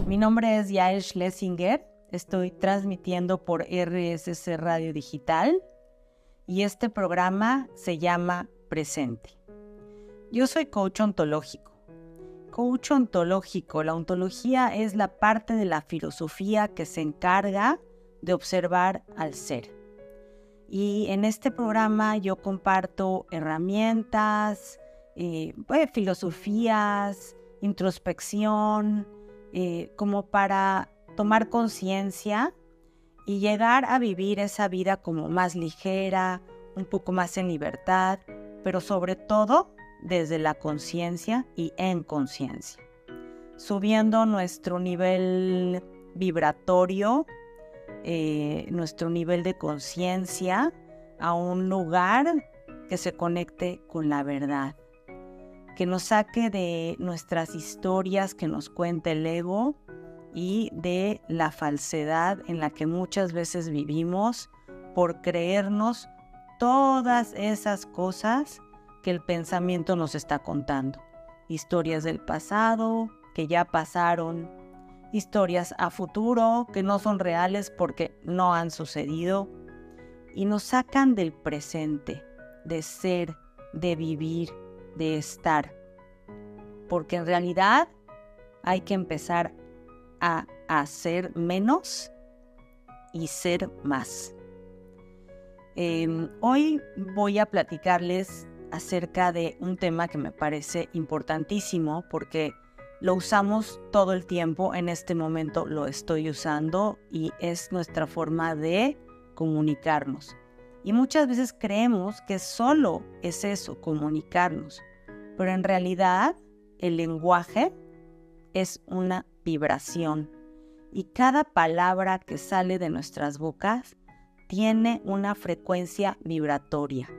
Mi nombre es Yael Schlesinger, estoy transmitiendo por RSC Radio Digital y este programa se llama Presente. Yo soy coach ontológico. Coach ontológico, la ontología es la parte de la filosofía que se encarga de observar al ser. Y en este programa yo comparto herramientas, filosofías, introspección, como para tomar conciencia y llegar a vivir esa vida como más ligera, un poco más en libertad, pero sobre todo desde la conciencia y en conciencia, subiendo nuestro nivel vibratorio, nuestro nivel de conciencia a un lugar que se conecte con la verdad, que nos saque de nuestras historias que nos cuenta el ego y de la falsedad en la que muchas veces vivimos por creernos todas esas cosas que el pensamiento nos está contando. Historias del pasado que ya pasaron, historias a futuro que no son reales porque no han sucedido y nos sacan del presente, de ser, de vivir, de estar. Porque en realidad hay que empezar a hacer menos y ser más. Hoy voy a platicarles acerca de un tema que me parece importantísimo porque lo usamos todo el tiempo, en este momento lo estoy usando y es nuestra forma de comunicarnos. Y muchas veces creemos que solo es eso, comunicarnos, pero en realidad el lenguaje es una vibración y cada palabra que sale de nuestras bocas tiene una frecuencia vibratoria,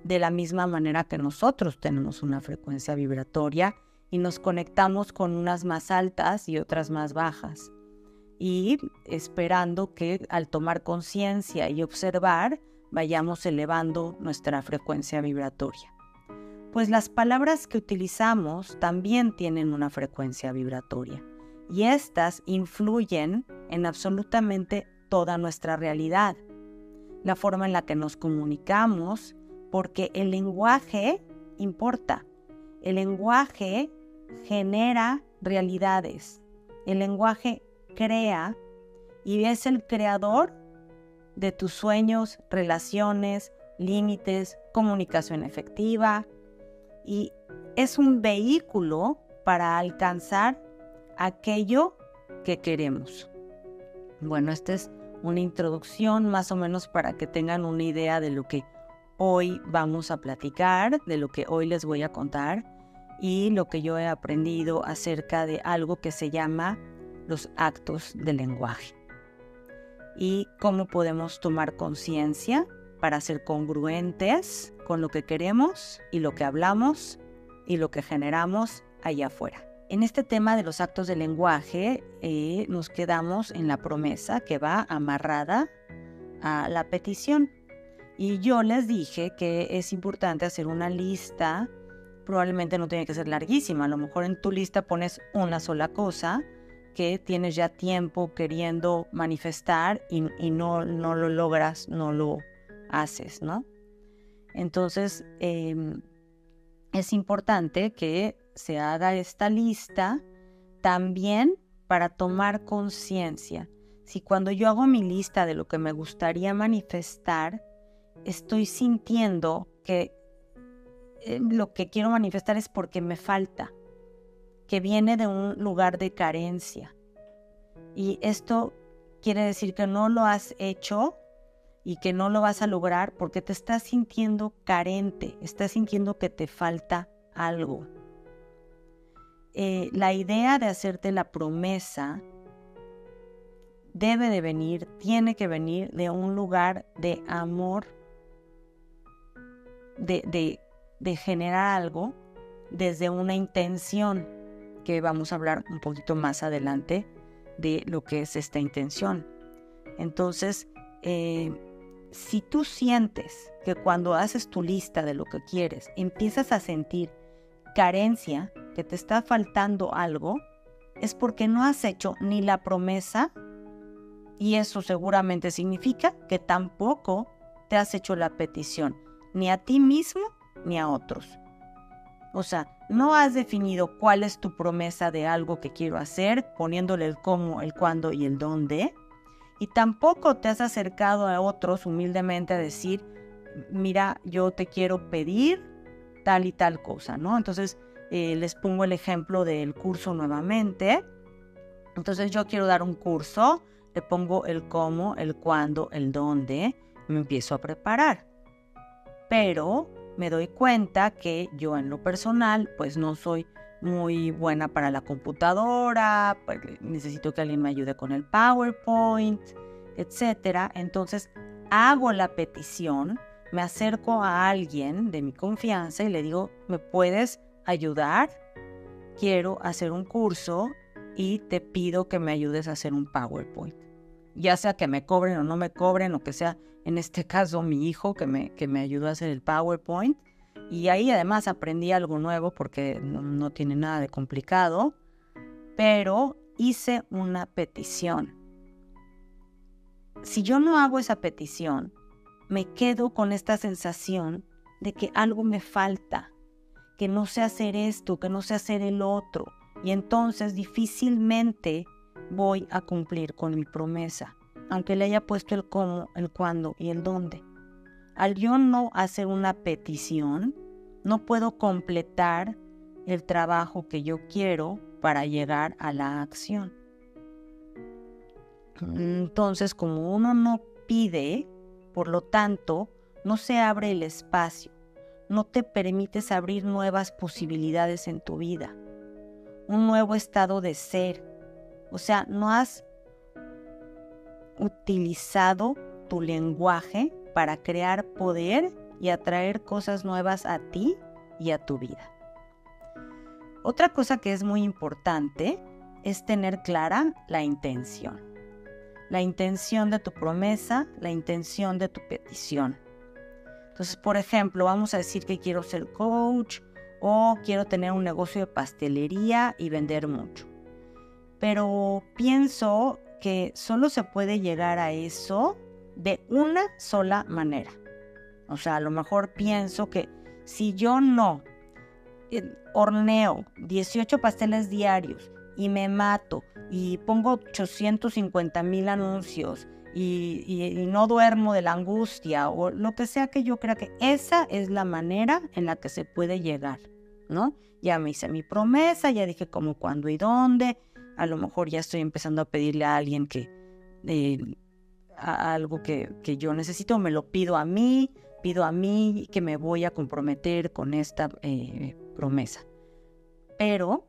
de la misma manera que nosotros tenemos una frecuencia vibratoria y nos conectamos con unas más altas y otras más bajas. Y esperando que al tomar conciencia y observar, vayamos elevando nuestra frecuencia vibratoria. Pues las palabras que utilizamos también tienen una frecuencia vibratoria y estas influyen en absolutamente toda nuestra realidad, la forma en la que nos comunicamos, porque el lenguaje importa. El lenguaje genera realidades. El lenguaje crea y es el creador de tus sueños, relaciones, límites, comunicación efectiva y es un vehículo para alcanzar aquello que queremos. Bueno, esta es una introducción más o menos para que tengan una idea de lo que hoy vamos a platicar, de lo que hoy les voy a contar y lo que yo he aprendido acerca de algo que se llama los actos del lenguaje y cómo podemos tomar conciencia para ser congruentes con lo que queremos y lo que hablamos y lo que generamos allá afuera. En este tema de los actos del lenguaje nos quedamos en la promesa que va amarrada a la petición. Y yo les dije que es importante hacer una lista, probablemente no tiene que ser larguísima, a lo mejor en tu lista pones una sola cosa que tienes ya tiempo queriendo manifestar y no lo logras, no lo haces, ¿no? Entonces, es importante que se haga esta lista también para tomar conciencia. Si cuando yo hago mi lista de lo que me gustaría manifestar, estoy sintiendo que lo que quiero manifestar es porque me falta, que viene de un lugar de carencia. Y esto quiere decir que no lo has hecho y que no lo vas a lograr porque te estás sintiendo carente, estás sintiendo que te falta algo. La idea de hacerte la promesa debe de venir, tiene que venir de un lugar de amor, de generar algo desde una intención, que vamos a hablar un poquito más adelante de lo que es esta intención. Entonces, si tú sientes que cuando haces tu lista de lo que quieres, empiezas a sentir carencia, que te está faltando algo, es porque no has hecho ni la promesa, y eso seguramente significa que tampoco te has hecho la petición, ni a ti mismo ni a otros. O sea, no has definido cuál es tu promesa de algo que quiero hacer, poniéndole el cómo, el cuándo y el dónde. Y tampoco te has acercado a otros humildemente a decir, mira, yo te quiero pedir tal y tal cosa, ¿no? Entonces, les pongo el ejemplo del curso nuevamente. Entonces, yo quiero dar un curso, le pongo el cómo, el cuándo, el dónde, me empiezo a preparar. Pero me doy cuenta que yo en lo personal, pues no soy muy buena para la computadora, pues necesito que alguien me ayude con el PowerPoint, etcétera. Entonces hago la petición, me acerco a alguien de mi confianza y le digo, ¿me puedes ayudar? Quiero hacer un curso y te pido que me ayudes a hacer un PowerPoint. Ya sea que me cobren o no me cobren, o que sea, en este caso, mi hijo que me ayudó a hacer el PowerPoint. Y ahí además aprendí algo nuevo porque no tiene nada de complicado, pero hice una petición. Si yo no hago esa petición, me quedo con esta sensación de que algo me falta, que no sé hacer esto, que no sé hacer el otro, y entonces difícilmente voy a cumplir con mi promesa, aunque le haya puesto el cómo, el cuándo y el dónde. Al yo no hacer una petición, no puedo completar el trabajo que yo quiero para llegar a la acción. Entonces, como uno no pide, por lo tanto, no se abre el espacio, no te permites abrir nuevas posibilidades en tu vida, un nuevo estado de ser. O sea, no has utilizado tu lenguaje para crear poder y atraer cosas nuevas a ti y a tu vida. Otra cosa que es muy importante es tener clara la intención. La intención de tu promesa, la intención de tu petición. Entonces, por ejemplo, vamos a decir que quiero ser coach o quiero tener un negocio de pastelería y vender mucho. Pero pienso que solo se puede llegar a eso de una sola manera. O sea, a lo mejor pienso que si yo no horneo 18 pasteles diarios y me mato y pongo 850,000 anuncios y no duermo de la angustia o lo que sea, que yo crea que esa es la manera en la que se puede llegar, ¿no? Ya me hice mi promesa, ya dije cómo, cuándo y dónde. A lo mejor ya estoy empezando a pedirle a alguien que algo que yo necesito, me lo pido a mí que me voy a comprometer con esta promesa. Pero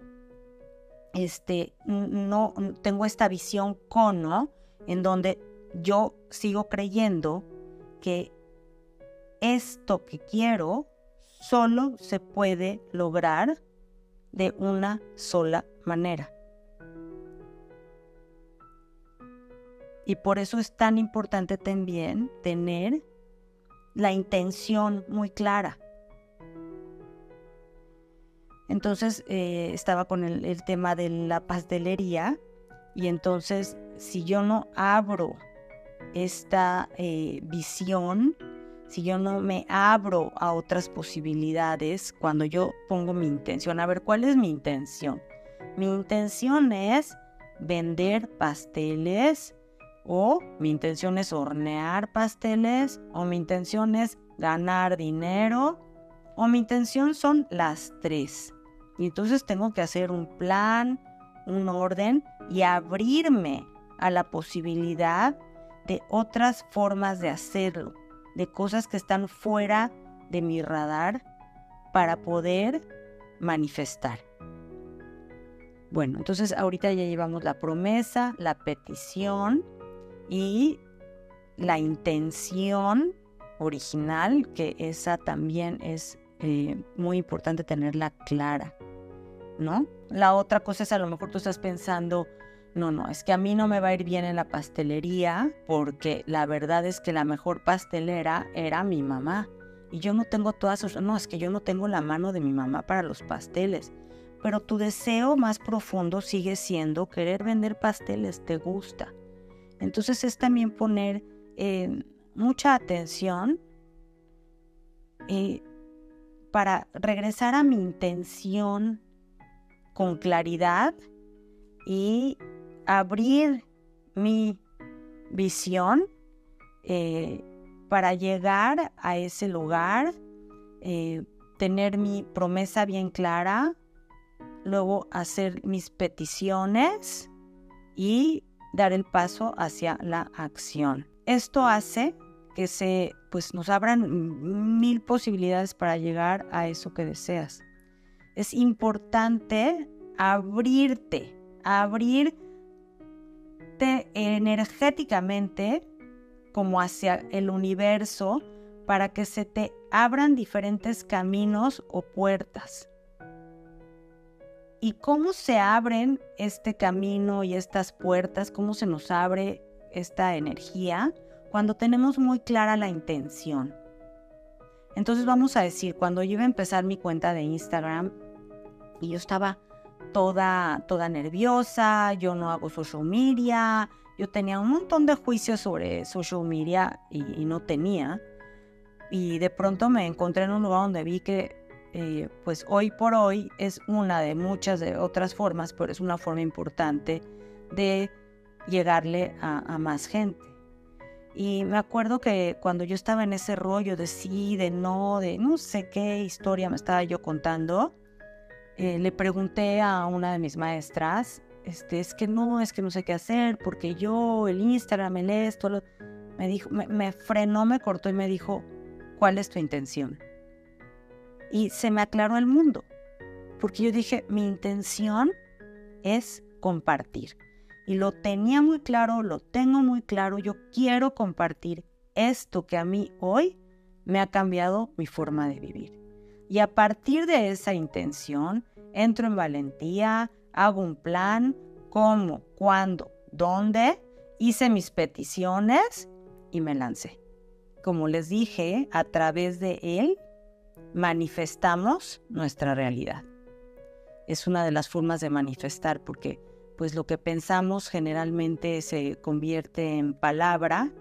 no tengo esta visión cono en donde yo sigo creyendo que esto que quiero solo se puede lograr de una sola manera. Y por eso es tan importante también tener la intención muy clara. Entonces estaba con el tema de la pastelería, y entonces si yo no abro esta visión, si yo no me abro a otras posibilidades, cuando yo pongo mi intención, a ver, ¿cuál es mi intención? Mi intención es vender pasteles, o mi intención es hornear pasteles, o mi intención es ganar dinero, o mi intención son las tres. Y entonces tengo que hacer un plan, un orden y abrirme a la posibilidad de otras formas de hacerlo, de cosas que están fuera de mi radar para poder manifestar. Bueno, entonces ahorita ya llevamos la promesa, la petición y la intención original, que esa también es muy importante tenerla clara, ¿no? La otra cosa es, a lo mejor tú estás pensando, no, es que a mí no me va a ir bien en la pastelería, porque la verdad es que la mejor pastelera era mi mamá, y yo no tengo todas sus... No, es que yo no tengo la mano de mi mamá para los pasteles. pero tu deseo más profundo sigue siendo querer vender pasteles, te gusta. Entonces es también poner mucha atención para regresar a mi intención con claridad y abrir mi visión para llegar a ese lugar, tener mi promesa bien clara, luego hacer mis peticiones y dar el paso hacia la acción. Esto hace que nos abran 1000 posibilidades para llegar a eso que deseas. Es importante abrirte energéticamente como hacia el universo para que se te abran diferentes caminos o puertas. ¿Y cómo se abren este camino y estas puertas? ¿Cómo se nos abre esta energía? Cuando tenemos muy clara la intención. Entonces vamos a decir, cuando yo iba a empezar mi cuenta de Instagram y yo estaba toda nerviosa, yo no hago social media, yo tenía un montón de juicios sobre social media y no tenía. Y de pronto me encontré en un lugar donde vi que pues hoy por hoy es una de muchas de otras formas, pero es una forma importante de llegarle a más gente. Y me acuerdo que cuando yo estaba en ese rollo de sí, de no sé qué historia me estaba yo contando, le pregunté a una de mis maestras, es que no sé qué hacer, porque yo, el Instagram, el esto, me dijo, me frenó, me cortó y me dijo, ¿cuál es tu intención? Y se me aclaró el mundo, porque yo dije, mi intención es compartir. Y lo tenía muy claro, lo tengo muy claro, yo quiero compartir esto que a mí hoy me ha cambiado mi forma de vivir. Y a partir de esa intención, entro en valentía, hago un plan, cómo, cuándo, dónde, hice mis peticiones y me lancé. Como les dije, a través de él manifestamos nuestra realidad. Es una de las formas de manifestar porque pues lo que pensamos generalmente se convierte en palabra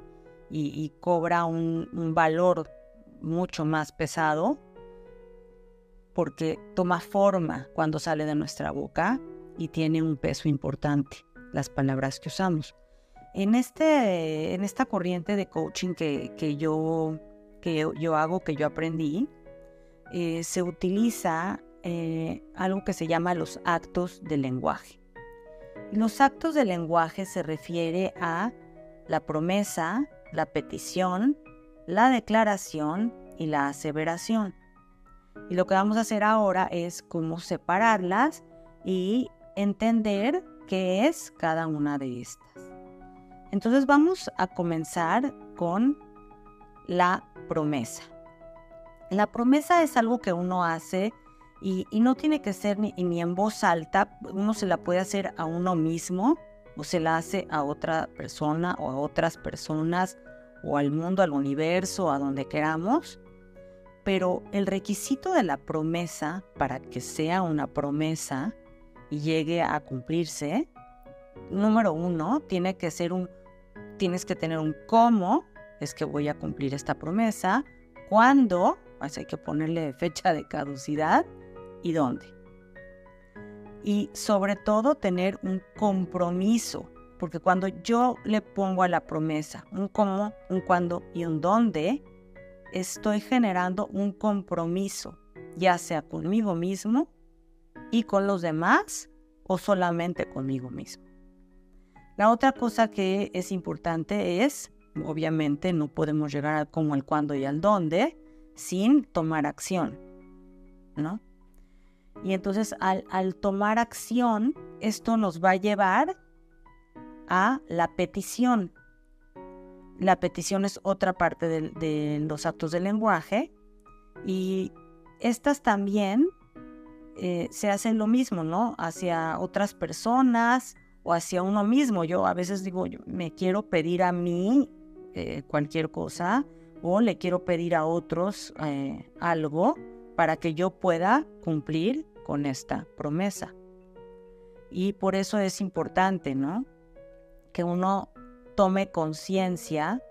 y cobra un valor mucho más pesado porque toma forma cuando sale de nuestra boca y tiene un peso importante las palabras que usamos. En esta corriente de coaching que yo hago, que yo aprendí, se utiliza algo que se llama los actos del lenguaje. Los actos del lenguaje se refiere a la promesa, la petición, la declaración y la aseveración. Y lo que vamos a hacer ahora es cómo separarlas y entender qué es cada una de estas. Entonces vamos a comenzar con la promesa. La promesa es algo que uno hace y no tiene que ser ni en voz alta. Uno se la puede hacer a uno mismo o se la hace a otra persona o a otras personas o al mundo, al universo, a donde queramos. Pero el requisito de la promesa para que sea una promesa y llegue a cumplirse, número 1, tienes que tener un cómo es que voy a cumplir esta promesa, cuándo, pues hay que ponerle fecha de caducidad y dónde. Y sobre todo tener un compromiso, porque cuando yo le pongo a la promesa un cómo, un cuándo y un dónde, estoy generando un compromiso, ya sea conmigo mismo y con los demás o solamente conmigo mismo. La otra cosa que es importante es, obviamente no podemos llegar al cómo, al cuándo y al dónde sin tomar acción, ¿no? Y entonces al tomar acción, esto nos va a llevar a la petición. La petición es otra parte de los actos del lenguaje y estas también se hacen lo mismo, ¿no? Hacia otras personas o hacia uno mismo. Yo a veces digo, yo me quiero pedir a mí cualquier cosa o le quiero pedir a otros algo para que yo pueda cumplir con esta promesa. Y por eso es importante, ¿no?, que uno tome conciencia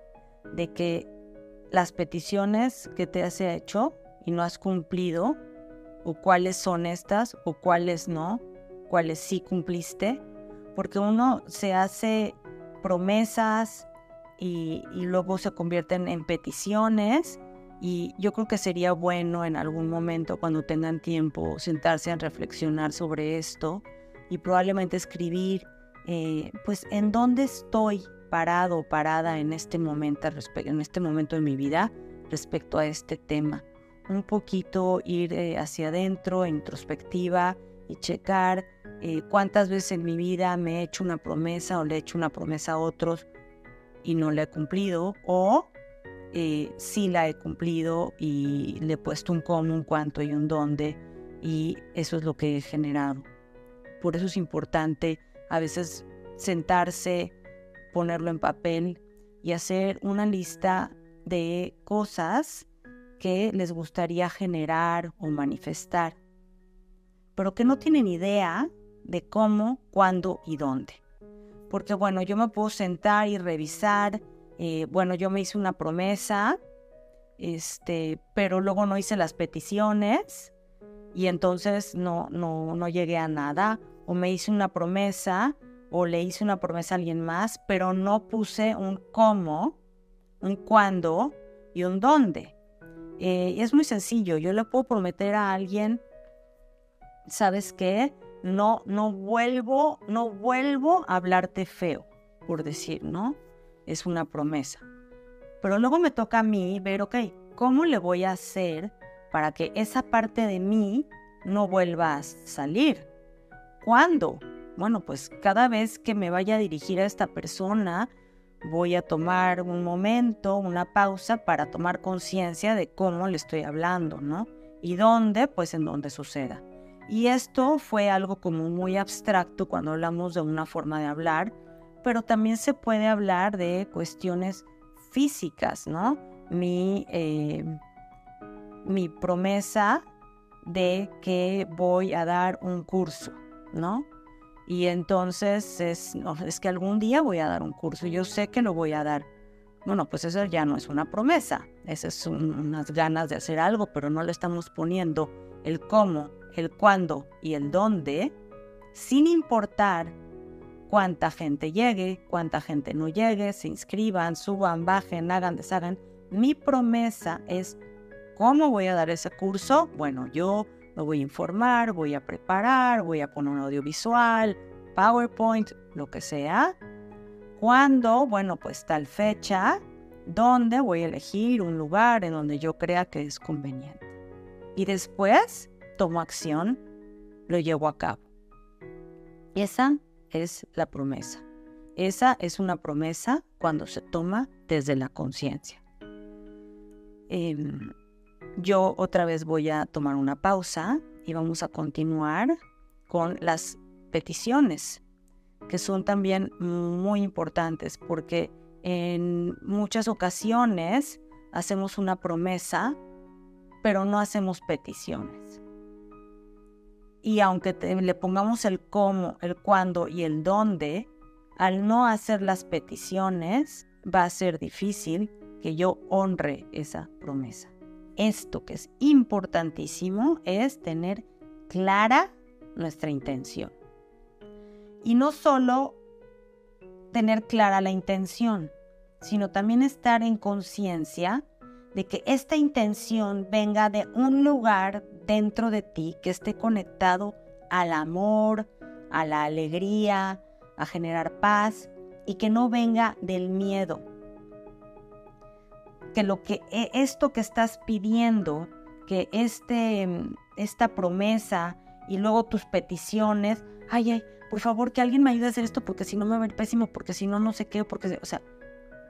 de que las peticiones que te has hecho y no has cumplido, o cuáles son estas, o cuáles no, cuáles sí cumpliste, porque uno se hace promesas y luego se convierten en peticiones, y yo creo que sería bueno en algún momento, cuando tengan tiempo, sentarse a reflexionar sobre esto y probablemente escribir pues en dónde estoy parado o parada en este momento de mi vida respecto a este tema. Un poquito ir hacia adentro, introspectiva, y checar cuántas veces en mi vida me he hecho una promesa o le he hecho una promesa a otros y no la he cumplido, o sí la he cumplido y le he puesto un cómo, un cuánto y un dónde, y eso es lo que he generado. Por eso es importante a veces sentarse, ponerlo en papel y hacer una lista de cosas que les gustaría generar o manifestar, pero que no tienen idea de cómo, cuándo y dónde. Porque bueno, yo me puedo sentar y revisar, yo me hice una promesa, pero luego no hice las peticiones y entonces no llegué a nada, o me hice una promesa o le hice una promesa a alguien más, pero no puse un cómo, un cuándo y un dónde. Y es muy sencillo. Yo le puedo prometer a alguien, ¿sabes qué? No vuelvo a hablarte feo, por decir, ¿no? Es una promesa. Pero luego me toca a mí ver, ok, ¿cómo le voy a hacer para que esa parte de mí no vuelva a salir? ¿Cuándo? Bueno, pues cada vez que me vaya a dirigir a esta persona, voy a tomar un momento, una pausa para tomar conciencia de cómo le estoy hablando, ¿no? ¿Y dónde? Pues en donde suceda. Y esto fue algo como muy abstracto cuando hablamos de una forma de hablar, pero también se puede hablar de cuestiones físicas, ¿no? Mi promesa de que voy a dar un curso, ¿no? Y entonces es que algún día voy a dar un curso, yo sé que lo voy a dar. Bueno, pues eso ya no es una promesa, esas son unas ganas de hacer algo, pero no le estamos poniendo el cómo, el cuándo y el dónde, sin importar cuánta gente llegue, cuánta gente no llegue, se inscriban, suban, bajen, hagan, deshagan. Mi promesa es cómo voy a dar ese curso. Bueno, yo me voy a informar, voy a preparar, voy a poner un audiovisual, PowerPoint, lo que sea. ¿Cuándo? Bueno, pues tal fecha. ¿Dónde? Voy a elegir un lugar en donde yo crea que es conveniente. Y después tomo acción, lo llevo a cabo. Esa es la promesa. Esa es una promesa cuando se toma desde la conciencia. Yo otra vez voy a tomar una pausa y vamos a continuar con las peticiones, que son también muy importantes, porque en muchas ocasiones hacemos una promesa, pero no hacemos peticiones. Y aunque le pongamos el cómo, el cuándo y el dónde, al no hacer las peticiones, va a ser difícil que yo honre esa promesa. Esto que es importantísimo es tener clara nuestra intención. Y no solo tener clara la intención, sino también estar en conciencia de que esta intención venga de un lugar dentro de ti que esté conectado al amor, a la alegría, a generar paz, y que no venga del miedo. Que esto que estás pidiendo, que esta promesa y luego tus peticiones, por favor, que alguien me ayude a hacer esto porque si no me va a ir pésimo, porque si no, no sé qué,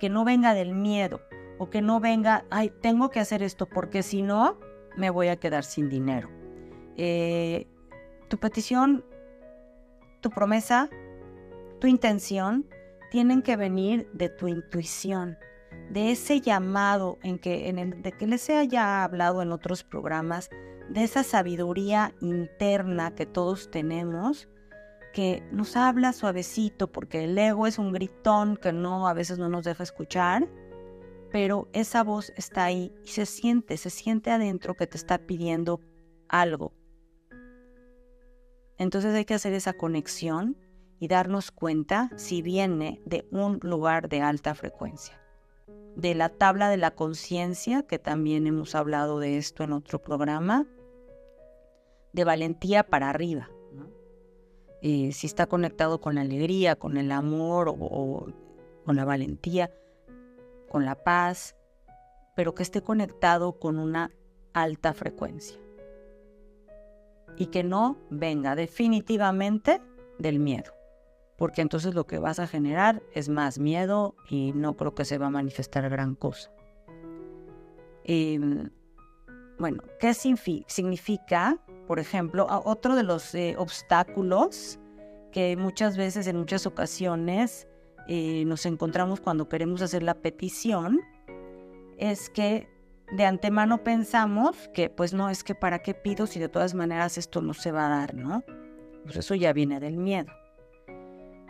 que no venga del miedo, o que no venga, tengo que hacer esto porque si no, me voy a quedar sin dinero. Tu petición, tu promesa, tu intención, tienen que venir de tu intuición, de ese llamado de que les he ya hablado en otros programas, de esa sabiduría interna que todos tenemos, que nos habla suavecito, porque el ego es un gritón que a veces no nos deja escuchar, pero esa voz está ahí y se siente adentro que te está pidiendo algo. Entonces hay que hacer esa conexión y darnos cuenta si viene de un lugar de alta frecuencia. De la tabla de la conciencia, que también hemos hablado de esto en otro programa, de valentía para arriba, ¿no? Si está conectado con la alegría, con el amor o con la valentía, con la paz, pero que esté conectado con una alta frecuencia. Y que no venga definitivamente del miedo, porque entonces lo que vas a generar es más miedo y no creo que se va a manifestar gran cosa. Bueno, ¿qué significa? Por ejemplo, otro de los obstáculos que muchas veces, en muchas ocasiones, nos encontramos cuando queremos hacer la petición, es que de antemano pensamos que, pues no, es que ¿para qué pido si de todas maneras esto no se va a dar, ¿no? Pues eso ya viene del miedo.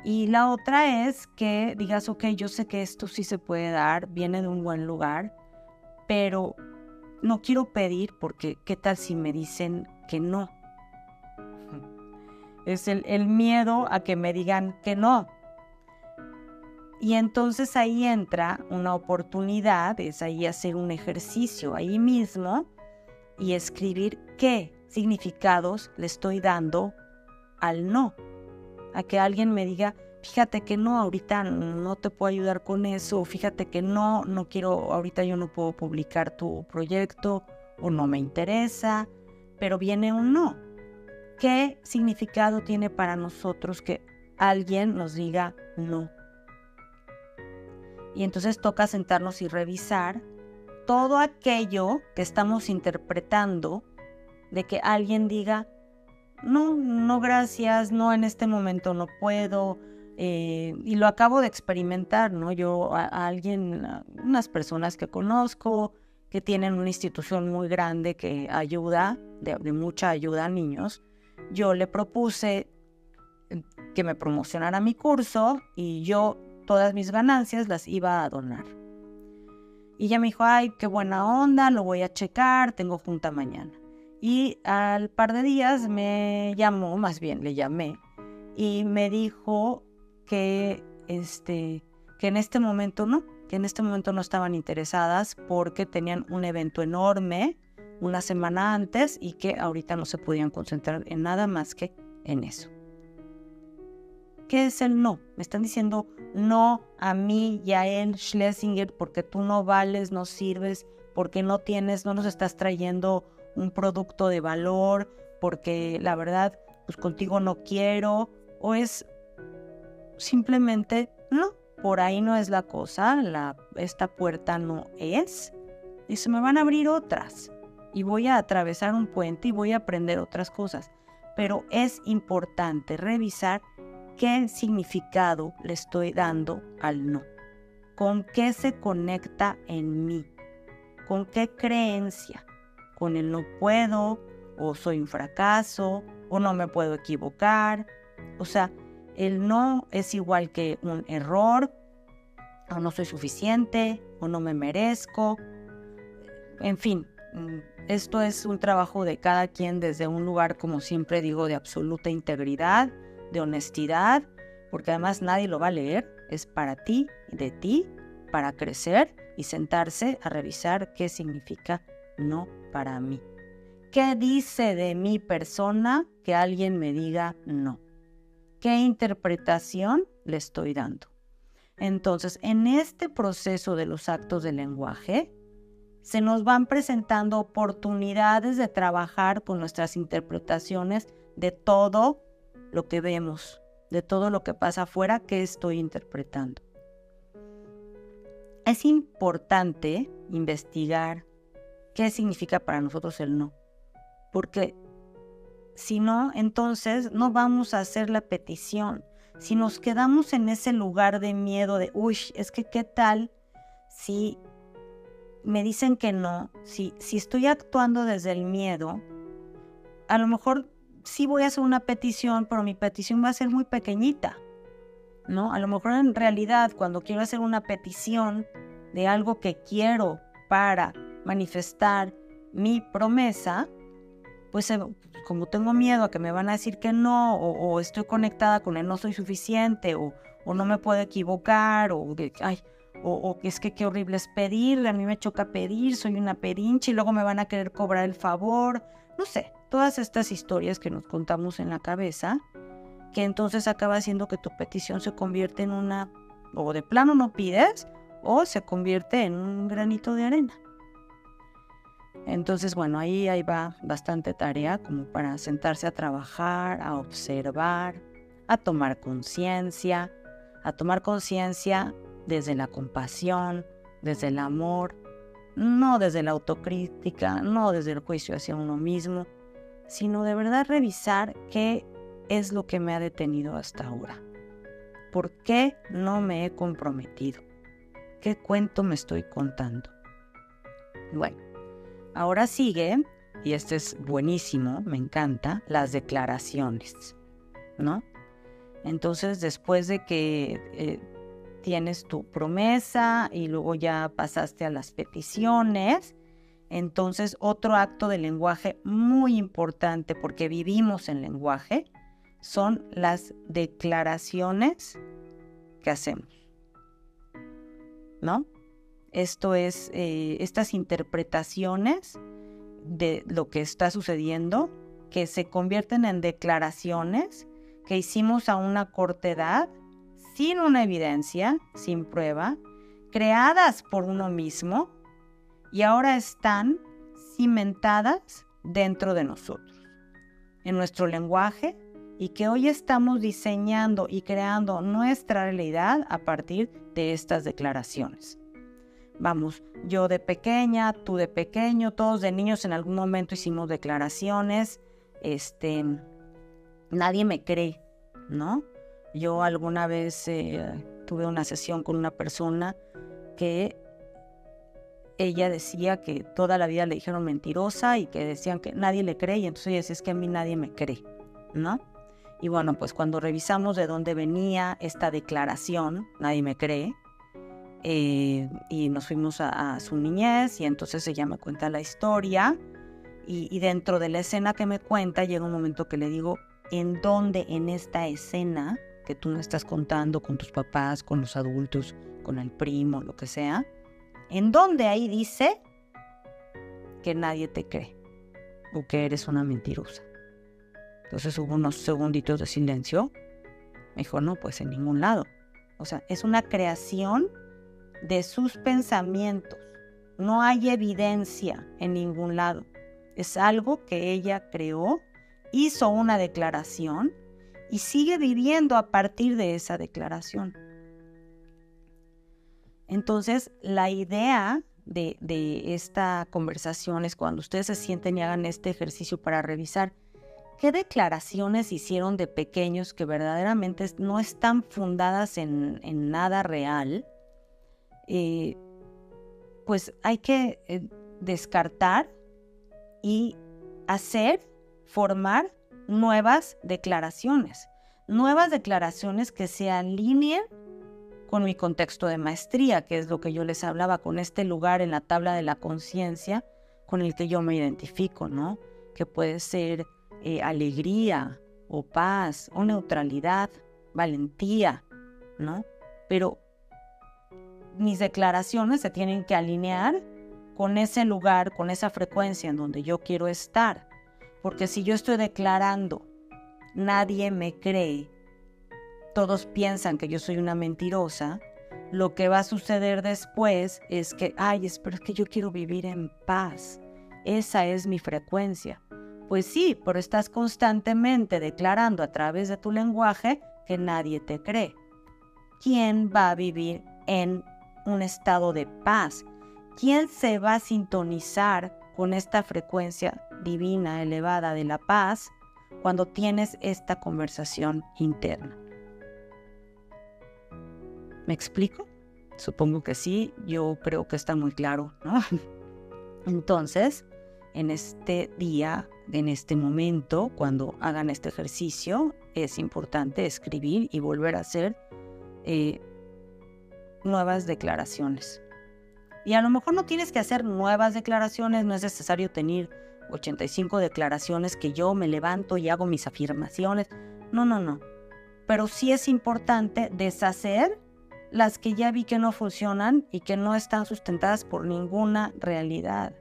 Y la otra es que digas, ok, yo sé que esto sí se puede dar, viene de un buen lugar, pero no quiero pedir porque ¿qué tal si me dicen que no? Es el miedo a que me digan que no. Y entonces ahí entra una oportunidad, es ahí hacer un ejercicio ahí mismo y escribir qué significados le estoy dando al no. A que alguien me diga, fíjate que no, ahorita no te puedo ayudar con eso, fíjate que no quiero, ahorita yo no puedo publicar tu proyecto o no me interesa, pero viene un no. ¿Qué significado tiene para nosotros que alguien nos diga no? Y entonces toca sentarnos y revisar todo aquello que estamos interpretando de que alguien diga no gracias, no en este momento no puedo, y lo acabo de experimentar, ¿no? Yo a unas personas que conozco que tienen una institución muy grande que ayuda, de mucha ayuda a niños, yo le propuse que me promocionara mi curso y yo todas mis ganancias las iba a donar. Y ella me dijo, ay, qué buena onda, lo voy a checar, tengo junta mañana. Y al par de días me llamó, más bien le llamé, y me dijo que en este momento no estaban interesadas porque tenían un evento enorme una semana antes y que ahorita no se podían concentrar en nada más que en eso. ¿Qué es el no? Me están diciendo no a mí y a él, Schlesinger, porque tú no vales, no sirves, porque no nos estás trayendo un producto de valor, porque la verdad, pues contigo no quiero, o es simplemente no, por ahí no es la cosa, esta puerta no es, y se me van a abrir otras, y voy a atravesar un puente y voy a aprender otras cosas, pero es importante revisar qué significado le estoy dando al no, con qué se conecta en mí, con qué creencia, con el no puedo, o soy un fracaso, o no me puedo equivocar. O sea, el no es igual que un error, o no soy suficiente, o no me merezco. En fin, esto es un trabajo de cada quien desde un lugar, como siempre digo, de absoluta integridad, de honestidad, porque además nadie lo va a leer, es para ti, de ti, para crecer y sentarse a revisar qué significa no para mí. ¿Qué dice de mi persona que alguien me diga no? ¿Qué interpretación le estoy dando? Entonces, en este proceso de los actos del lenguaje, se nos van presentando oportunidades de trabajar con nuestras interpretaciones de todo lo que vemos, de todo lo que pasa afuera que estoy interpretando. Es importante investigar qué significa para nosotros el no, porque si no, entonces no vamos a hacer la petición. Si nos quedamos en ese lugar de miedo de, es que qué tal si me dicen que no, si estoy actuando desde el miedo, a lo mejor sí voy a hacer una petición, pero mi petición va a ser muy pequeñita, ¿no? A lo mejor en realidad cuando quiero hacer una petición de algo que quiero para manifestar mi promesa, pues como tengo miedo a que me van a decir que no, o estoy conectada con el no soy suficiente, o no me puedo equivocar, o que es que qué horrible es pedir, a mí me choca pedir, soy una pedinche y luego me van a querer cobrar el favor, no sé, todas estas historias que nos contamos en la cabeza, que entonces acaba haciendo que tu petición se convierte en una, o de plano no pides, o se convierte en un granito de arena. Entonces, bueno, ahí va bastante tarea como para sentarse a trabajar, a observar, a tomar conciencia desde la compasión, desde el amor, no desde la autocrítica, no desde el juicio hacia uno mismo, sino de verdad revisar qué es lo que me ha detenido hasta ahora. ¿Por qué no me he comprometido? ¿Qué cuento me estoy contando? Bueno, ahora sigue, y este es buenísimo, me encanta, las declaraciones, ¿no? Entonces, después de que tienes tu promesa y luego ya pasaste a las peticiones, entonces otro acto de lenguaje muy importante, porque vivimos en lenguaje, son las declaraciones que hacemos, ¿no? Esto es estas interpretaciones de lo que está sucediendo que se convierten en declaraciones que hicimos a una corta edad, sin una evidencia, sin prueba, creadas por uno mismo y ahora están cimentadas dentro de nosotros, en nuestro lenguaje, y que hoy estamos diseñando y creando nuestra realidad a partir de estas declaraciones. Vamos, yo de pequeña, tú de pequeño, todos de niños en algún momento hicimos declaraciones, nadie me cree, ¿no? Yo alguna vez tuve una sesión con una persona que ella decía que toda la vida le dijeron mentirosa y que decían que nadie le cree, y entonces ella decía, es que a mí nadie me cree, ¿no? Y bueno, pues cuando revisamos de dónde venía esta declaración, nadie me cree, y nos fuimos a su niñez, y entonces ella me cuenta la historia, y dentro de la escena que me cuenta llega un momento que le digo, ¿en dónde en esta escena que tú me estás contando con tus papás, con los adultos, con el primo, lo que sea, en dónde ahí dice que nadie te cree o que eres una mentirosa? Entonces hubo unos segunditos de silencio. Me dijo, no, pues en ningún lado. O sea, es una creación de sus pensamientos. No hay evidencia en ningún lado. Es algo que ella creó, hizo una declaración y sigue viviendo a partir de esa declaración. Entonces, la idea de esta conversación es cuando ustedes se sienten y hagan este ejercicio para revisar qué declaraciones hicieron de pequeños que verdaderamente no están fundadas en nada real, pues hay que descartar y formar nuevas declaraciones que se alineen con mi contexto de maestría, que es lo que yo les hablaba, con este lugar en la tabla de la conciencia con el que yo me identifico, ¿no? Que puede ser alegría o paz o neutralidad, valentía, ¿no? Pero mis declaraciones se tienen que alinear con ese lugar, con esa frecuencia en donde yo quiero estar. Porque si yo estoy declarando, nadie me cree, todos piensan que yo soy una mentirosa, lo que va a suceder después es que, pero es que yo quiero vivir en paz. Esa es mi frecuencia. Pues sí, pero estás constantemente declarando a través de tu lenguaje que nadie te cree. ¿Quién va a vivir en un estado de paz? ¿Quién se va a sintonizar con esta frecuencia divina, elevada de la paz, cuando tienes esta conversación interna? ¿Me explico? Supongo que sí, yo creo que está muy claro, ¿no? Entonces, en este día, en este momento, cuando hagan este ejercicio, es importante escribir y volver a hacer nuevas declaraciones. Y a lo mejor no tienes que hacer nuevas declaraciones, no es necesario tener 85 declaraciones que yo me levanto y hago mis afirmaciones. No. Pero sí es importante deshacer las que ya vi que no funcionan y que no están sustentadas por ninguna realidad,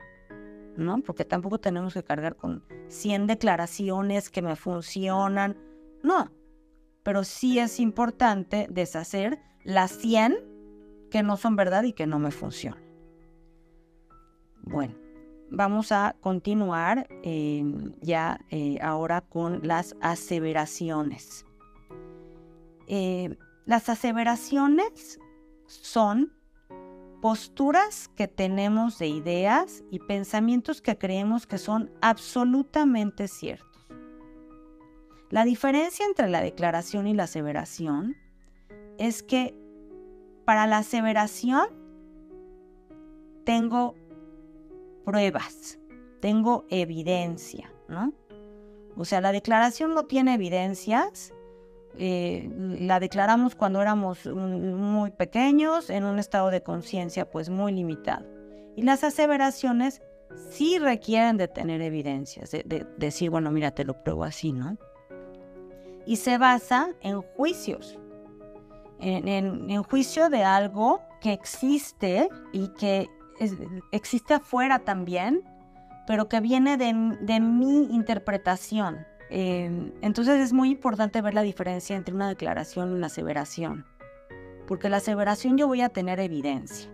¿no? Porque tampoco tenemos que cargar con 100 declaraciones que me funcionan. No, pero sí es importante deshacer las 100 que no son verdad y que no me funcionan. Bueno, vamos a continuar ahora con las aseveraciones. Las aseveraciones son posturas que tenemos de ideas y pensamientos que creemos que son absolutamente ciertos. La diferencia entre la declaración y la aseveración es que para la aseveración tengo pruebas, tengo evidencia, ¿no? O sea, la declaración no tiene evidencias. La declaramos cuando éramos muy pequeños, en un estado de conciencia pues muy limitado. Y las aseveraciones sí requieren de tener evidencias, de decir, bueno, mira, te lo pruebo así, ¿no? Y se basa en juicios, en juicio de algo que existe y que existe afuera también, pero que viene de mi interpretación. Entonces es muy importante ver la diferencia entre una declaración y una aseveración, porque la aseveración yo voy a tener evidencia,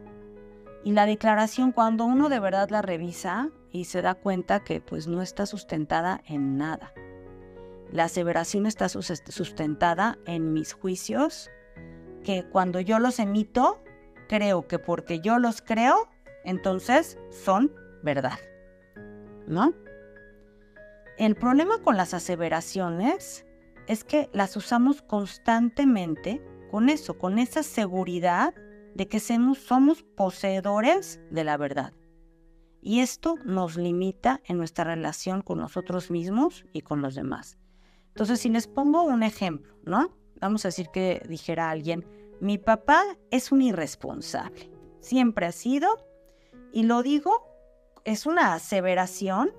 y la declaración, cuando uno de verdad la revisa y se da cuenta que pues no está sustentada en nada. La aseveración está sustentada en mis juicios, que cuando yo los emito, creo que porque yo los creo, entonces son verdad, ¿no? El problema con las aseveraciones es que las usamos constantemente con eso, con esa seguridad de que somos poseedores de la verdad. Y esto nos limita en nuestra relación con nosotros mismos y con los demás. Entonces, si les pongo un ejemplo, ¿no? Vamos a decir que dijera alguien, mi papá es un irresponsable, siempre ha sido, y lo digo, es una aseveración,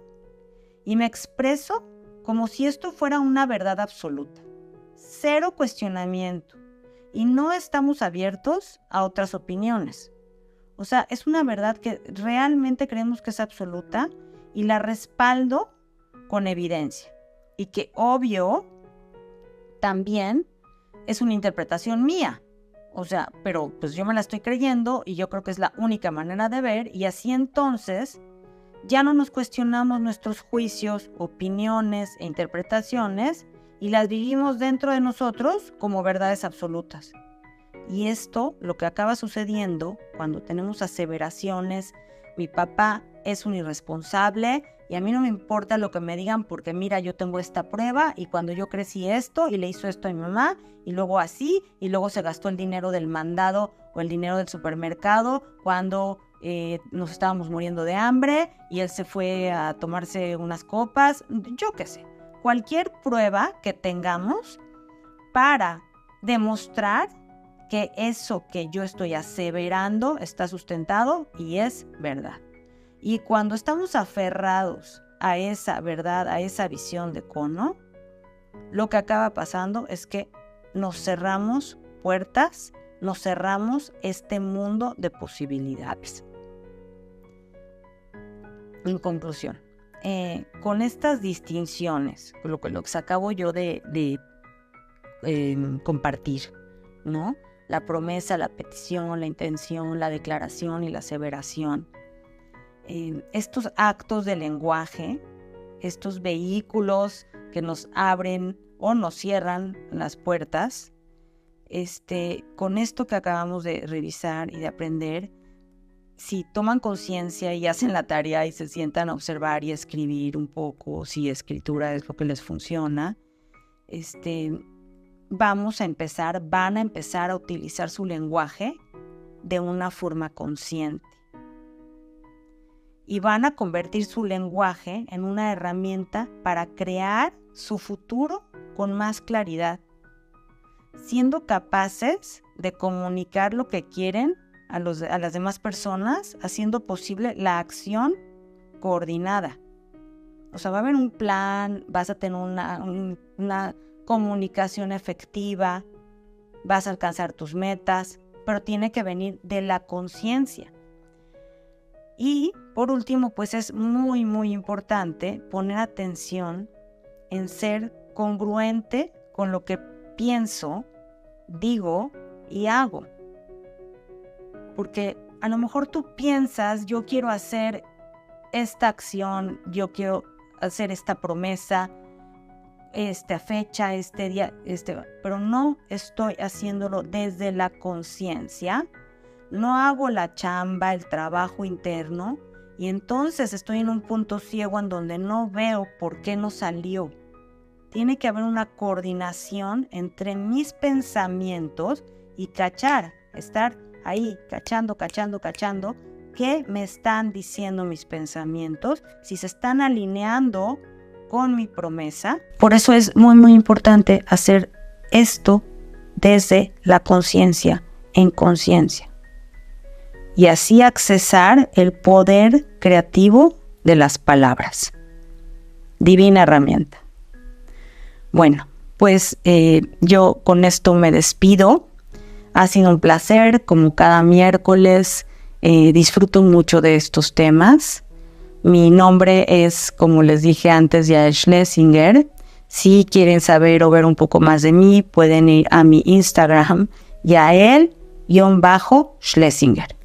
y me expreso como si esto fuera una verdad absoluta. Cero cuestionamiento. Y no estamos abiertos a otras opiniones. O sea, es una verdad que realmente creemos que es absoluta y la respaldo con evidencia. Y que obvio también es una interpretación mía. O sea, pero pues yo me la estoy creyendo y yo creo que es la única manera de ver, y así entonces ya no nos cuestionamos nuestros juicios, opiniones e interpretaciones y las vivimos dentro de nosotros como verdades absolutas. Y esto, lo que acaba sucediendo cuando tenemos aseveraciones, mi papá es un irresponsable y a mí no me importa lo que me digan porque mira, yo tengo esta prueba y cuando yo crecí esto y le hizo esto a mi mamá y luego así y luego se gastó el dinero del mandado o el dinero del supermercado cuando nos estábamos muriendo de hambre y él se fue a tomarse unas copas, yo qué sé. Cualquier prueba que tengamos para demostrar que eso que yo estoy aseverando está sustentado y es verdad. Y cuando estamos aferrados a esa verdad, a esa visión de cono, lo que acaba pasando es que nos cerramos puertas, nos cerramos este mundo de posibilidades. En conclusión, con estas distinciones, lo que les acabo yo de compartir, ¿no? La promesa, la petición, la intención, la declaración y la aseveración. Estos actos de lenguaje, estos vehículos que nos abren o nos cierran las puertas, con esto que acabamos de revisar y de aprender, si toman conciencia y hacen la tarea y se sientan a observar y a escribir un poco, si escritura es lo que les funciona, van a empezar a utilizar su lenguaje de una forma consciente. y van a convertir su lenguaje en una herramienta para crear su futuro con más claridad, siendo capaces de comunicar lo que quieren a las demás personas, haciendo posible la acción coordinada. O sea, va a haber un plan, vas a tener una comunicación efectiva, vas a alcanzar tus metas, pero tiene que venir de la conciencia. Y por último, pues es muy, muy importante poner atención en ser congruente con lo que pienso, digo y hago. Porque a lo mejor tú piensas, yo quiero hacer esta acción, yo quiero hacer esta promesa, esta fecha, este día, pero no estoy haciéndolo desde la conciencia, no hago la chamba, el trabajo interno, y entonces estoy en un punto ciego en donde no veo por qué no salió. Tiene que haber una coordinación entre mis pensamientos y estar ahí cachando, qué me están diciendo mis pensamientos, si se están alineando con mi promesa. Por eso es muy, muy importante hacer esto desde la conciencia, en conciencia. Y así accesar el poder creativo de las palabras. Divina herramienta. Bueno, pues yo con esto me despido. Ha sido un placer, como cada miércoles. Disfruto mucho de estos temas. Mi nombre es, como les dije antes, Yael Schlesinger. Si quieren saber o ver un poco más de mí, pueden ir a mi Instagram, Yael_Schlesinger.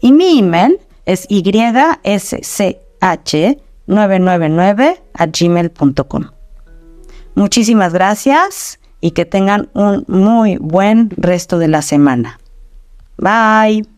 Y mi email es ysch999@gmail.com. Muchísimas gracias y que tengan un muy buen resto de la semana. Bye.